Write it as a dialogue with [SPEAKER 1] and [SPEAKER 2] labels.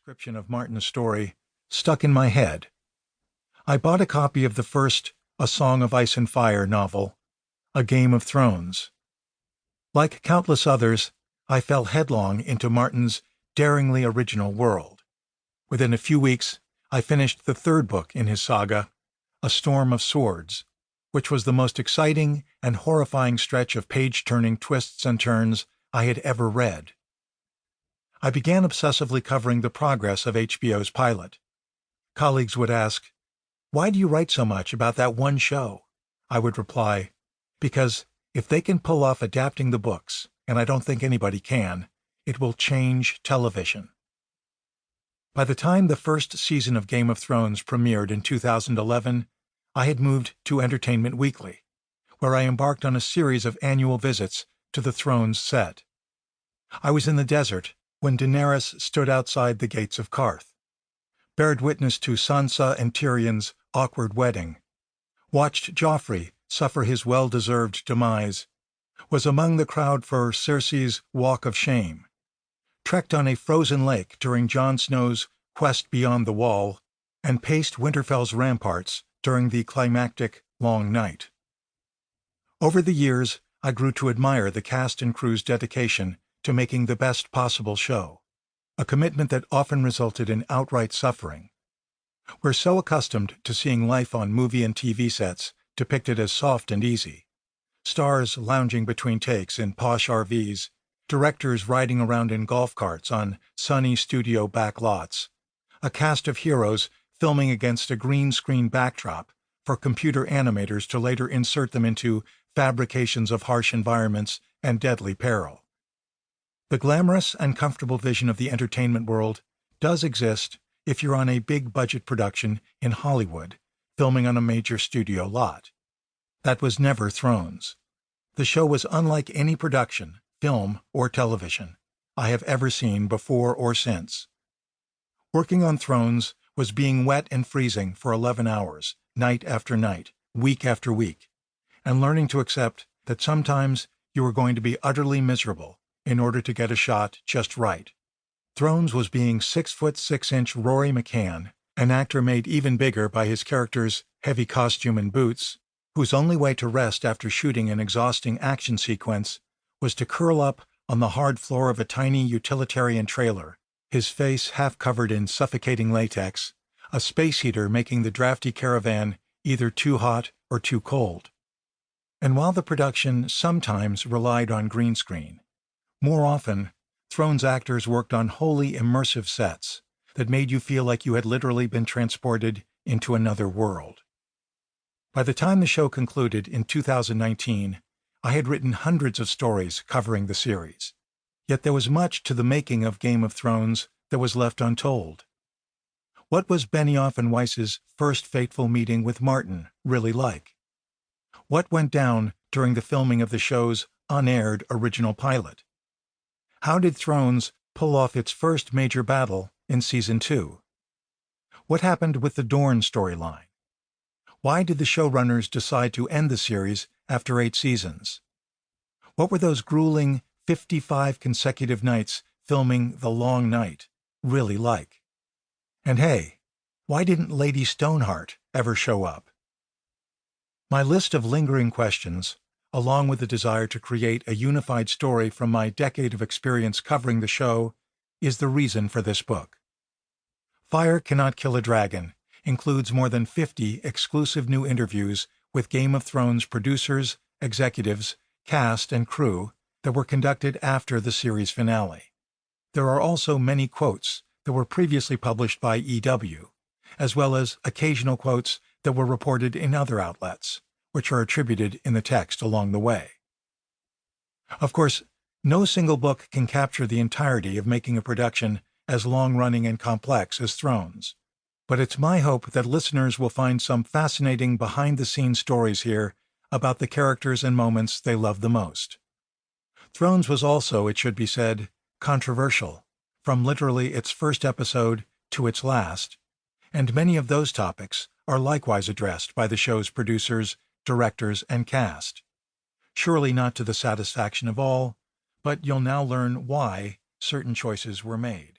[SPEAKER 1] description of Martin's story stuck in my head. I bought a copy of the first A Song of Ice and Fire novel, A Game of Thrones. Like countless others, I fell headlong into Martin's daringly original world. Within a few weeks, I finished the third book in his saga, A Storm of Swords, which was the most exciting and horrifying stretch of page-turning twists and turns I had ever read. I began obsessively covering the progress of HBO's pilot. Colleagues would ask, "Why do you write so much about that one show?" I would reply, "Because if they can pull off adapting the books, and I don't think anybody can, it will change television." By the time the first season of Game of Thrones premiered in 2011, I had moved to Entertainment Weekly, where I embarked on a series of annual visits to the Thrones set. I was in the desert when Daenerys stood outside the gates of Qarth, bared witness to Sansa and Tyrion's awkward wedding, watched Joffrey suffer his well-deserved demise, was among the crowd for Cersei's Walk of Shame, trekked on a frozen lake during Jon Snow's quest beyond the Wall, and paced Winterfell's ramparts during the climactic Long Night. Over the years, I grew to admire the cast and crew's dedication to making the best possible show, a commitment that often resulted in outright suffering. We're so accustomed to seeing life on movie and TV sets depicted as soft and easy. Stars lounging between takes in posh RVs, directors riding around in golf carts on sunny studio back lots, a cast of heroes filming against a green screen backdrop for computer animators to later insert them into fabrications of harsh environments and deadly peril. The glamorous and comfortable vision of the entertainment world does exist if you're on a big-budget production in Hollywood, filming on a major studio lot. That was never Thrones. The show was unlike any production, film or television, I have ever seen before or since. Working on Thrones was being wet and freezing for 11 hours, night after night, week after week, and learning to accept that sometimes you were going to be utterly miserable in order to get a shot just right. Thrones was being 6'6" Rory McCann, an actor made even bigger by his character's heavy costume and boots, whose only way to rest after shooting an exhausting action sequence was to curl up on the hard floor of a tiny utilitarian trailer, his face half covered in suffocating latex, a space heater making the drafty caravan either too hot or too cold. And while the production sometimes relied on green screen, more often, Thrones actors worked on wholly immersive sets that made you feel like you had literally been transported into another world. By the time the show concluded in 2019, I had written hundreds of stories covering the series. Yet there was much to the making of Game of Thrones that was left untold. What was Benioff and Weiss's first fateful meeting with Martin really like? What went down during the filming of the show's unaired original pilot? How did Thrones pull off its first major battle in Season 2? What happened with the Dorne storyline? Why did the showrunners decide to end the series after 8 seasons? What were those grueling 55 consecutive nights filming The Long Night really like? And hey, why didn't Lady Stoneheart ever show up? My list of lingering questions, along with the desire to create a unified story from my decade of experience covering the show, is the reason for this book. Fire Cannot Kill a Dragon includes more than 50 exclusive new interviews with Game of Thrones producers, executives, cast, and crew that were conducted after the series finale. There are also many quotes that were previously published by EW, as well as occasional quotes that were reported in other outlets, which are attributed in the text along the way. Of course, no single book can capture the entirety of making a production as long-running and complex as Thrones, but it's my hope that listeners will find some fascinating behind-the-scenes stories here about the characters and moments they love the most. Thrones was also, it should be said, controversial, from literally its first episode to its last, and many of those topics are likewise addressed by the show's producers, directors, and cast. Surely not to the satisfaction of all, but you'll now learn why certain choices were made.